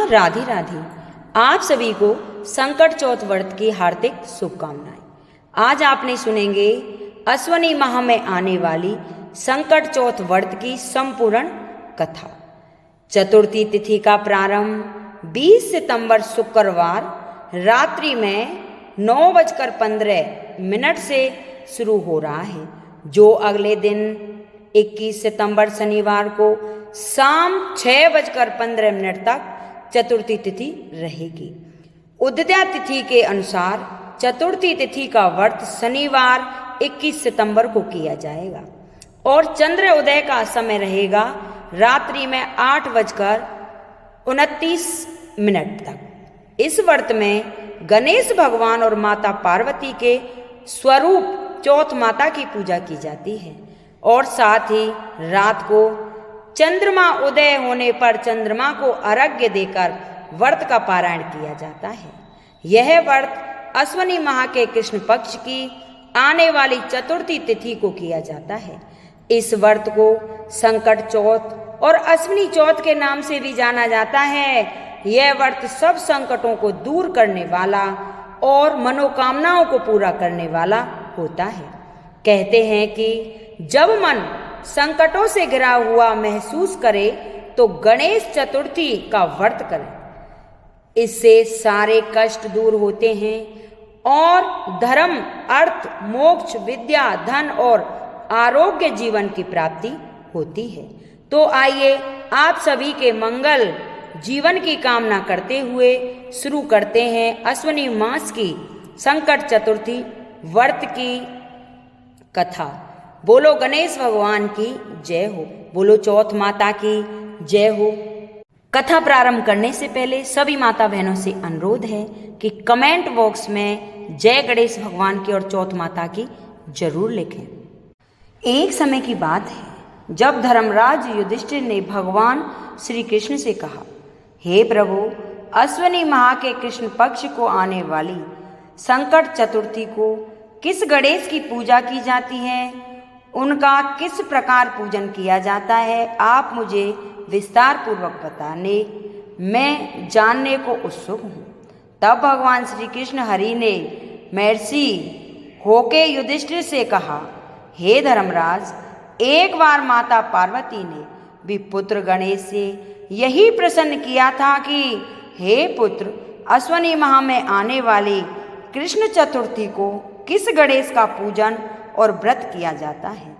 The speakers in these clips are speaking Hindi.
राधे राधे। आप सभी को संकट चौथ व्रत की हार्दिक शुभकामनाएं। आज आपने सुनेंगे अश्वनी माह में आने वाली संकट चौथ व्रत की संपूर्ण कथा। चतुर्थी तिथि का प्रारंभ 20 सितंबर शुक्रवार रात्रि में 9:15 से शुरू हो रहा है, जो अगले दिन 21 सितंबर शनिवार को शाम 6:15 तक चतुर्थी तिथि रहेगी। उदया तिथि के अनुसार चतुर्थी तिथि का व्रत शनिवार 21 सितंबर को किया जाएगा और चंद्र उदय का समय रहेगा रात्रि में 8:29 तक। इस व्रत में गणेश भगवान और माता पार्वती के स्वरूप चौथ माता की पूजा की जाती है और साथ ही रात को चंद्रमा उदय होने पर चंद्रमा को अर्घ्य देकर व्रत का पारायण किया जाता है। यह व्रत अश्वनी माह के कृष्ण पक्ष की आने वाली चतुर्थी तिथि को किया जाता है। इस व्रत को संकट चौथ और अश्विनी चौथ के नाम से भी जाना जाता है। यह व्रत सब संकटों को दूर करने वाला और मनोकामनाओं को पूरा करने वाला होता है। कहते हैं कि जब मन संकटों से घिरा हुआ महसूस करे तो गणेश चतुर्थी का व्रत करें। इससे सारे कष्ट दूर होते हैं और धर्म, अर्थ, मोक्ष, विद्या, धन और आरोग्य जीवन की प्राप्ति होती है। तो आइए आप सभी के मंगल जीवन की कामना करते हुए शुरू करते हैं अश्विनी मास की संकट चतुर्थी व्रत की कथा। बोलो गणेश भगवान की जय हो, बोलो चौथ माता की जय हो। कथा प्रारंभ करने से पहले सभी माता बहनों से अनुरोध है कि कमेंट बॉक्स में जय गणेश भगवान की और चौथ माता की जरूर लिखें। एक समय की बात है जब धर्मराज युधिष्ठिर ने भगवान श्री कृष्ण से कहा, हे प्रभु, अश्विनी माह के कृष्ण पक्ष को आने वाली संकट चतुर्थी को किस गणेश की पूजा की जाती है, उनका किस प्रकार पूजन किया जाता है, आप मुझे विस्तार पूर्वक बताने, मैं जानने को उत्सुक हूँ। तब भगवान श्री कृष्ण हरि ने महर्षि होके युधिष्ठिर से कहा, हे धर्मराज, एक बार माता पार्वती ने भी पुत्र गणेश से यही प्रश्न किया था कि हे पुत्र, अश्विनी माह में आने वाली कृष्ण चतुर्थी को किस गणेश का पूजन और व्रत किया जाता है,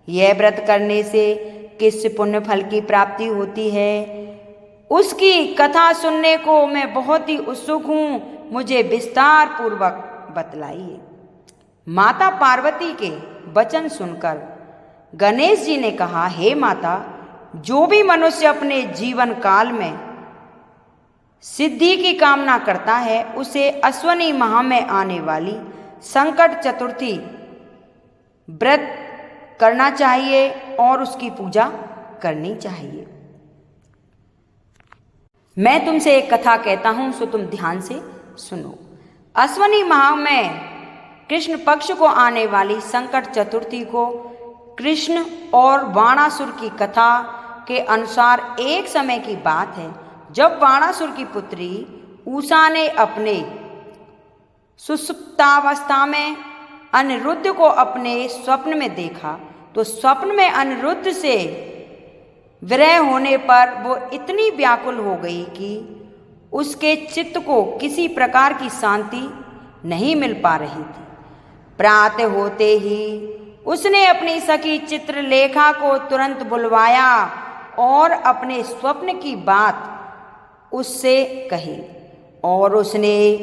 यह व्रत करने से किस पुण्य फल की प्राप्ति होती है, उसकी कथा सुनने को मैं बहुत ही उत्सुक हूँ, मुझे विस्तार पूर्वक बतलाइए। माता पार्वती के वचन सुनकर गणेश जी ने कहा, हे माता, जो भी मनुष्य अपने जीवन काल में सिद्धि की कामना करता है उसे अश्विनी माह में आने वाली संकट चतुर्थी व्रत करना चाहिए और उसकी पूजा करनी चाहिए। मैं तुमसे एक कथा कहता हूं, सो तुम ध्यान से सुनो। अश्विनी माह में कृष्ण पक्ष को आने वाली संकट चतुर्थी को कृष्ण और बाणासुर की कथा के अनुसार एक समय की बात है जब बाणासुर की पुत्री उषा ने अपने सुषुप्तावस्था में अनिरुद्ध को अपने स्वप्न में देखा, तो स्वप्न में अनिरुद्ध से विरह होने पर वो इतनी व्याकुल हो गई कि उसके चित्त को किसी प्रकार की शांति नहीं मिल पा रही थी। प्रातः होते ही उसने अपनी सखी चित्रलेखा को तुरंत बुलवाया और अपने स्वप्न की बात उससे कही और उसने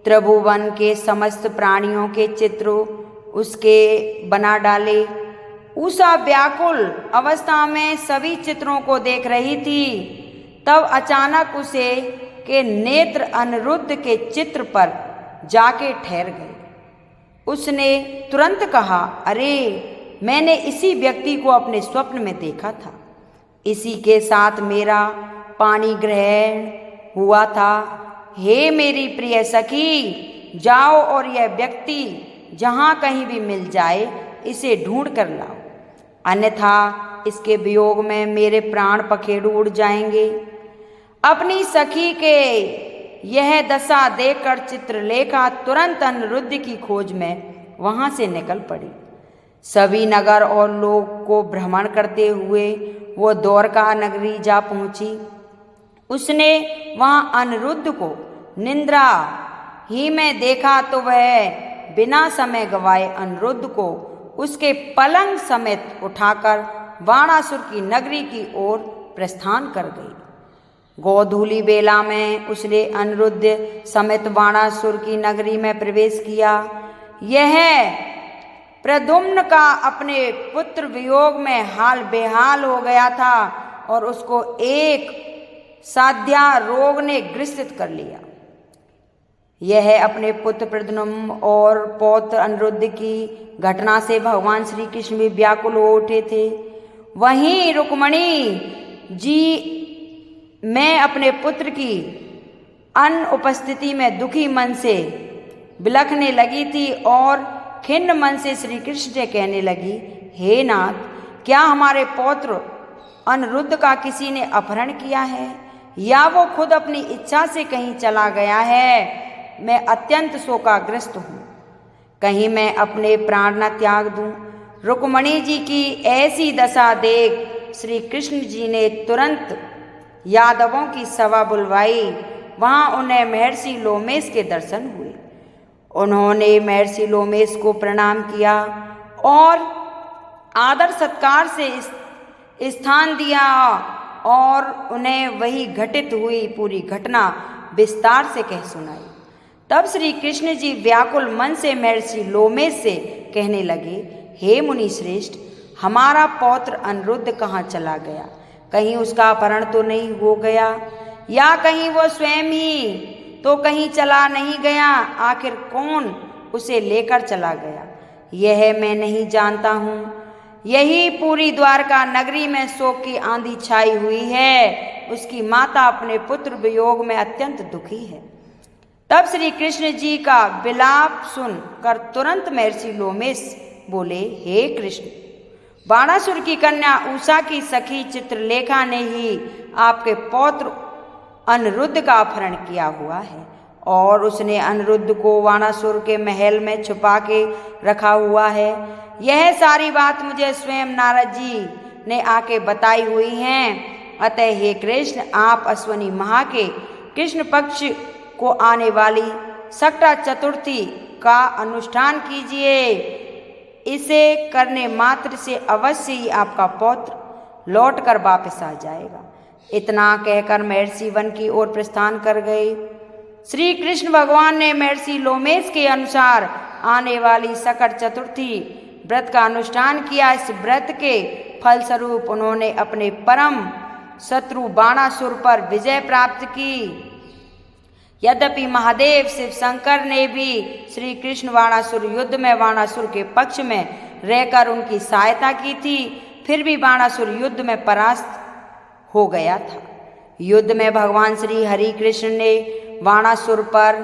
त्रिभुवन के समस्त प्राणियों के चित्र उसके बना डाले। उषा व्याकुल अवस्था में सभी चित्रों को देख रही थी। तब अचानक उसे के नेत्र अनिरुद्ध के चित्र पर जाके ठहर गए। उसने तुरंत कहा, अरे, मैंने इसी व्यक्ति को अपने स्वप्न में देखा था, इसी के साथ मेरा पाणी ग्रहण हुआ था। हे मेरी प्रिय सखी, जाओ और यह व्यक्ति जहाँ कहीं भी मिल जाए इसे ढूंढ कर लाओ, अन्यथा इसके वियोग में मेरे प्राण पखेरु उड़ जाएंगे। अपनी सखी के यह दशा देखकर चित्रलेखा तुरंत अनिरुद्ध की खोज में वहां से निकल पड़ी। सभी नगर और लोग को भ्रमण करते हुए वो द्वारका नगरी जा पहुंची। उसने वहां अनिरुद्ध को निद्रा ही में देखा तो वह बिना समय गवाए अनिरुद्ध को उसके पलंग समेत उठाकर बाणासुर की नगरी की ओर प्रस्थान कर गई। गोधूली बेला में उसने अनिरुद्ध समेत बाणासुर की नगरी में प्रवेश किया। यह प्रद्युम्न का अपने पुत्र वियोग में हाल बेहाल हो गया था और उसको एक साध्या रोग ने ग्रसित कर लिया। यह अपने पुत्र प्रद्युम्न और पौत्र अनिरुद्ध की घटना से भगवान श्री कृष्ण भी व्याकुल हो उठे थे। वहीं रुक्मणी जी मैं अपने पुत्र की अनुपस्थिति में दुखी मन से बिलखने लगी थी और खिन्न मन से श्री कृष्ण से कहने लगी, हे नाथ, क्या हमारे पौत्र अनिरुद्ध का किसी ने अपहरण किया है या वो खुद अपनी इच्छा से कहीं चला गया है? मैं अत्यंत शोकाग्रस्त हूँ। कहीं मैं अपने प्राण न त्याग दूँ। रुक्मणी जी की ऐसी दशा देख श्री कृष्ण जी ने तुरंत यादवों की सभा बुलवाई। वहाँ उन्हें महर्षि लोमेश के दर्शन हुए। उन्होंने महर्षि लोमेश को प्रणाम किया और आदर सत्कार से स्थान दिया और उन्हें वही घटित हुई पूरी घटना विस्तार से कह सुनाई। तब श्री कृष्ण जी व्याकुल मन से महर्षि लोमेश से कहने लगे, हे मुनि श्रेष्ठ, हमारा पौत्र अनिरुद्ध कहाँ चला गया? कहीं उसका अपहरण तो नहीं हो गया या कहीं वो स्वयं ही तो कहीं चला नहीं गया? आखिर कौन उसे लेकर चला गया यह मैं नहीं जानता हूँ। यही पूरी द्वारका नगरी में शोक की आंधी छाई हुई है। उसकी माता अपने पुत्र वियोग में अत्यंत दुखी है। तब श्री कृष्ण जी का विलाप सुनकर तुरंत महर्षि लोमेश बोले, हे कृष्ण, बाणासुर की कन्या उषा की सखी चित्रलेखा ने ही आपके पौत्र अनिरुद्ध का अपहरण किया हुआ है और उसने अनिरुद्ध को बाणासुर के महल में छुपा के रखा हुआ है। यह सारी बात मुझे स्वयं नारद जी ने आके बताई हुई हैं। अतः हे कृष्ण, आप अश्वनी माह के कृष्ण पक्ष को आने वाली सक्टा चतुर्थी का अनुष्ठान कीजिए। इसे करने मात्र से अवश्य ही आपका पौत्र लौटकर वापस आ जाएगा। इतना कहकर महर्षि वन की ओर प्रस्थान कर गए। श्री कृष्ण भगवान ने महर्षि लोमेश के अनुसार आने वाली सकट चतुर्थी व्रत का अनुष्ठान किया। इस व्रत के फलस्वरूप उन्होंने अपने परम शत्रु बाणासुर पर विजय प्राप्त की। यद्यपि महादेव शिव शंकर ने भी श्री कृष्ण बाणासुर युद्ध में बाणासुर के पक्ष में रहकर उनकी सहायता की थी, फिर भी बाणासुर युद्ध में परास्त हो गया था। युद्ध में भगवान श्री हरि कृष्ण ने बाणासुर पर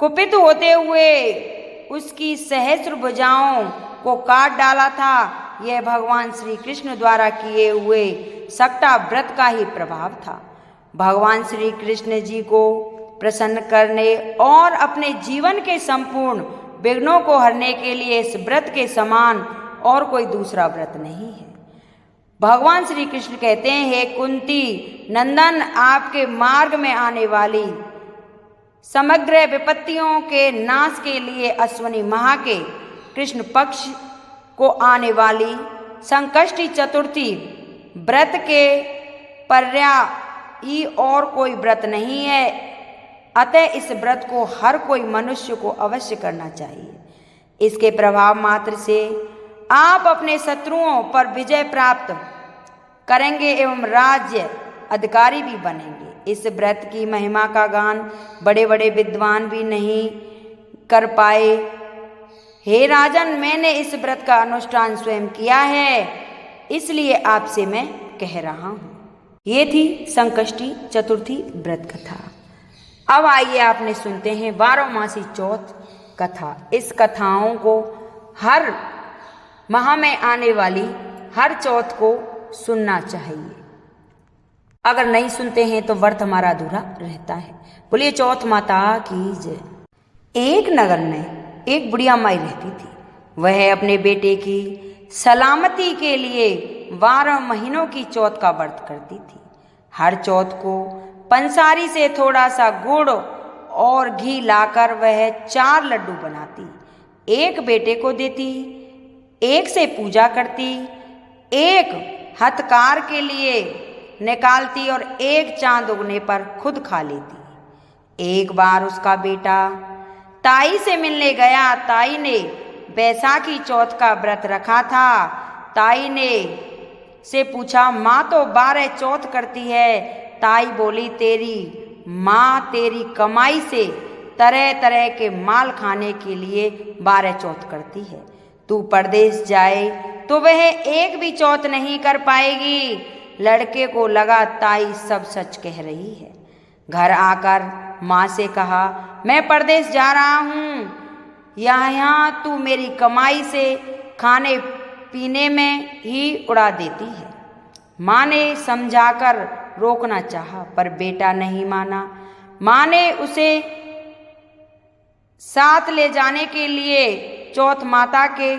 कुपित होते हुए उसकी सहस्र भुजाओं को काट डाला था। यह भगवान श्री कृष्ण द्वारा किए हुए सक्टा व्रत का ही प्रभाव था। भगवान श्री कृष्ण जी को प्रसन्न करने और अपने जीवन के संपूर्ण विघ्नों को हरने के लिए इस व्रत के समान और कोई दूसरा व्रत नहीं है। भगवान श्री कृष्ण कहते हैं, हे कुंती नंदन, आपके मार्ग में आने वाली समग्र विपत्तियों के नाश के लिए अश्वनी माह के कृष्ण पक्ष को आने वाली संकष्टी चतुर्थी व्रत के पर्यायी और कोई व्रत नहीं है। अतः इस व्रत को हर कोई मनुष्य को अवश्य करना चाहिए। इसके प्रभाव मात्र से आप अपने शत्रुओं पर विजय प्राप्त करेंगे एवं राज्य अधिकारी भी बनेंगे। इस व्रत की महिमा का गान बड़े बड़े विद्वान भी नहीं कर पाए। हे राजन, मैंने इस व्रत का अनुष्ठान स्वयं किया है, इसलिए आपसे मैं कह रहा हूँ। ये थी संकष्टी चतुर्थी व्रत कथा। अब आइए आपने सुनते हैं 12 मासी चौथ कथा। इस कथाओं को हर माह में आने वाली हर चौथ को सुनना चाहिए। अगर नहीं सुनते हैं तो व्रत हमारा अधूरा रहता है। बोलिए चौथ माता की जय। एक नगर में एक बुढ़िया माई रहती थी। वह अपने बेटे की सलामती के लिए 12 महीनों की चौथ का व्रत करती थी। हर चौथ को पंसारी से थोड़ा सा गुड़ और घी लाकर वह 4 लड्डू बनाती, एक बेटे को देती, एक से पूजा करती, एक हथकार के लिए निकालती और एक चांद उगने पर खुद खा लेती। एक बार उसका बेटा ताई से मिलने गया। ताई ने बैसाखी चौथ का व्रत रखा था। ताई ने से पूछा, माँ तो 12 चौथ करती है। ताई बोली, तेरी माँ तेरी कमाई से तरह तरह के माल खाने के लिए 12 चौथ करती है। तू परदेश जाए तो वह एक भी चौथ नहीं कर पाएगी। लड़के को लगा ताई सब सच कह रही है। घर आकर माँ से कहा, मैं परदेश जा रहा हूँ, यहाँ तू मेरी कमाई से खाने पीने में ही उड़ा देती है। माँ ने समझाकर रोकना चाहा पर बेटा नहीं माना। माँ ने उसे साथ ले जाने के लिए चौथ माता के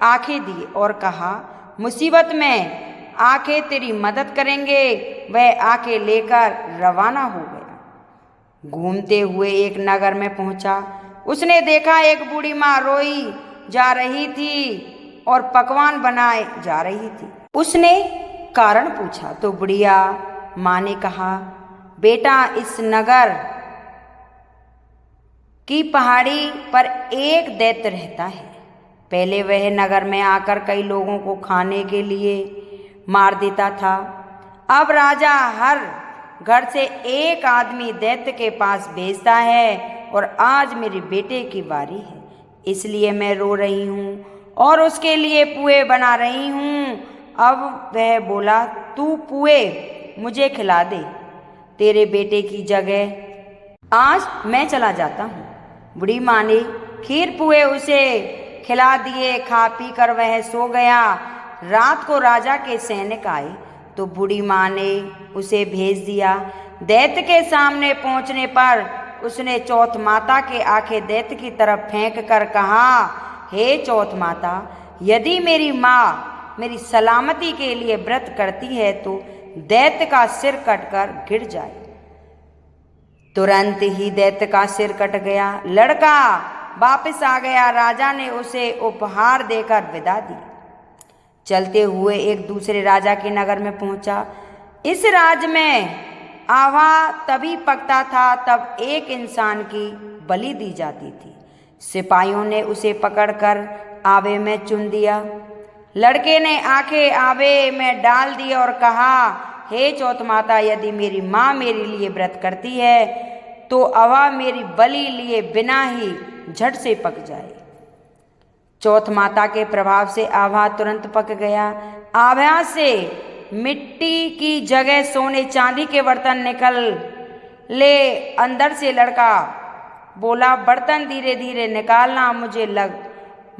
आंखें दी और कहा, मुसीबत में आंखें तेरी मदद करेंगे। वह आंखें लेकर रवाना हो गया। घूमते हुए एक नगर में पहुंचा। उसने देखा एक बूढ़ी माँ रोई जा रही थी और पकवान बनाए जा रही थी। उसने कारण पूछा तो बुढ़िया माँ ने कहा, बेटा इस नगर की पहाड़ी पर एक दैत्य रहता है। पहले वह नगर में आकर कई लोगों को खाने के लिए मार देता था। अब राजा हर घर से एक आदमी दैत्य के पास भेजता है और आज मेरे बेटे की बारी है, इसलिए मैं रो रही हूँ और उसके लिए पुए बना रही हूँ। अब वह बोला, तू पुए मुझे खिला दे, तेरे बेटे की जगह आज मैं चला जाता हूँ। बूढ़ी माँ ने खीर पुए उसे खिला दिए। खा पी कर वह सो गया। रात को राजा के सैनिक आए तो बूढ़ी माँ ने उसे भेज दिया। दैत्य के सामने पहुँचने पर उसने चौथ माता के आंखें दैत्य की तरफ फेंक कर कहा, हे चौथ माता, यदि मेरी माँ मेरी सलामती के लिए व्रत करती है तो दैत्य का सिर कटकर गिर जाए। तुरंत ही दैत्य का सिर कट गया। लड़का वापस आ गया। राजा ने उसे उपहार देकर विदा दी। चलते हुए एक दूसरे राजा के नगर में पहुंचा। इस राज्य में आवा तभी पकता था तब एक इंसान की बलि दी जाती थी। सिपाहियों ने उसे पकड़कर आवे में चुन दिया। लड़के ने आंखें आवे में डाल दी और कहा, हे चौथ माता, यदि मेरी माँ मेरे लिए व्रत करती है तो अवा मेरी बलि लिए बिना ही झट से पक जाए। चौथ माता के प्रभाव से आभा तुरंत पक गया। आभा से मिट्टी की जगह सोने चांदी के बर्तन निकल ले। अंदर से लड़का बोला, बर्तन धीरे धीरे निकालना, मुझे लग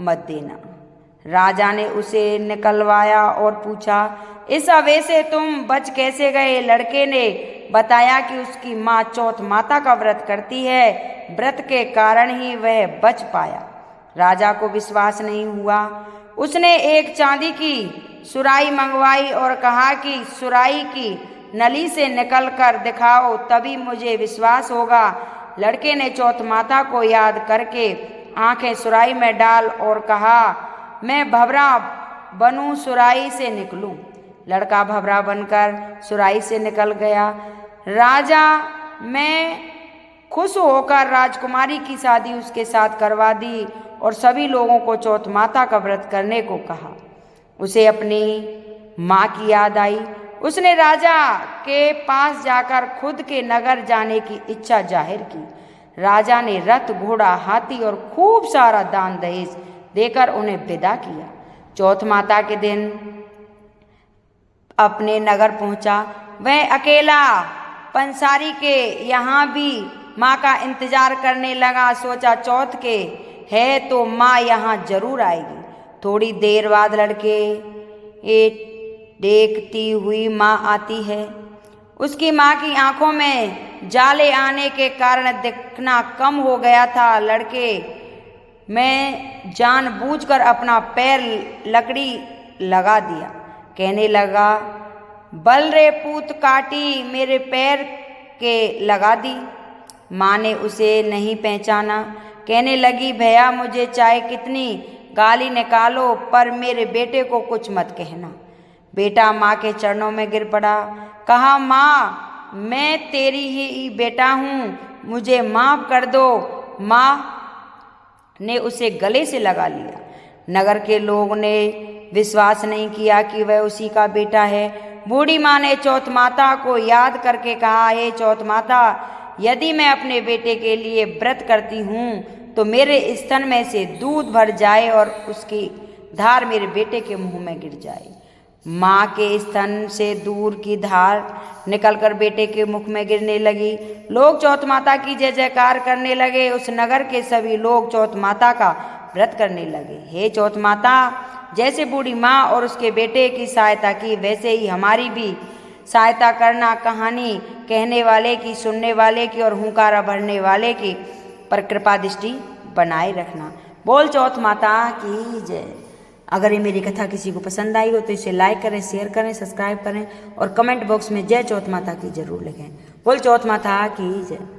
मत देना। राजा ने उसे निकलवाया और पूछा, इस अवे से तुम बच कैसे गए? लड़के ने बताया कि उसकी माँ चौथ माता का व्रत करती है, व्रत के कारण ही वह बच पाया। राजा को विश्वास नहीं हुआ। उसने एक चांदी की सुराही मंगवाई और कहा कि सुराही की नली से निकल कर दिखाओ, तभी मुझे विश्वास होगा। लड़के ने चौथ माता को याद करके आंखें सुराही में डाल और कहा, मैं भंवरा बनूं, सुराही से निकलूं। लड़का भंवरा बनकर सुराही से निकल गया। राजा में खुश होकर राजकुमारी की शादी उसके साथ करवा दी और सभी लोगों को चौथ माता का व्रत करने को कहा। उसे अपनी माँ की याद आई। उसने राजा के पास जाकर खुद के नगर जाने की इच्छा जाहिर की। राजा ने रथ, घोड़ा, हाथी और खूब सारा दान दहेज देकर उन्हें विदा किया। चौथ माता के दिन अपने नगर पहुंचा। वह अकेला पंसारी के यहाँ भी माँ का इंतजार करने लगा। सोचा चौथ के है तो माँ यहाँ जरूर आएगी। थोड़ी देर बाद लड़के देखती हुई माँ आती है। उसकी माँ की आंखों में जाले आने के कारण दिखना कम हो गया था। लड़के मैं जानबूझकर अपना पैर लकड़ी लगा दिया। कहने लगा, बल रे पूत काटी, मेरे पैर के लगा दी। माँ ने उसे नहीं पहचाना। कहने लगी, भैया मुझे चाहे कितनी गाली निकालो पर मेरे बेटे को कुछ मत कहना। बेटा माँ के चरणों में गिर पड़ा। कहा, माँ मैं तेरी ही बेटा हूँ, मुझे माफ कर दो। माँ ने उसे गले से लगा लिया। नगर के लोगों ने विश्वास नहीं किया कि वह उसी का बेटा है। बूढ़ी माँ ने चौथ माता को याद करके कहा, हे चौथ माता, यदि मैं अपने बेटे के लिए व्रत करती हूँ तो मेरे स्तन में से दूध भर जाए और उसकी धार मेरे बेटे के मुंह में गिर जाए। माँ के स्तन से दूध की धार निकलकर बेटे के मुख में गिरने लगी। लोग चौथ माता की जय जयकार करने लगे। उस नगर के सभी लोग चौथ माता का व्रत करने लगे। हे चौथ माता, जैसे बूढ़ी माँ और उसके बेटे की सहायता की वैसे ही हमारी भी सहायता करना। कहानी कहने वाले की, सुनने वाले की और हुंकारा भरने वाले की पर कृपा दृष्टि बनाए रखना। बोल चौथ माता की जय। अगर ये मेरी कथा किसी को पसंद आई हो तो इसे लाइक करें, शेयर करें, सब्सक्राइब करें और कमेंट बॉक्स में जय चौथ माता की जरूर लिखें। बोल चौथ माता की जय।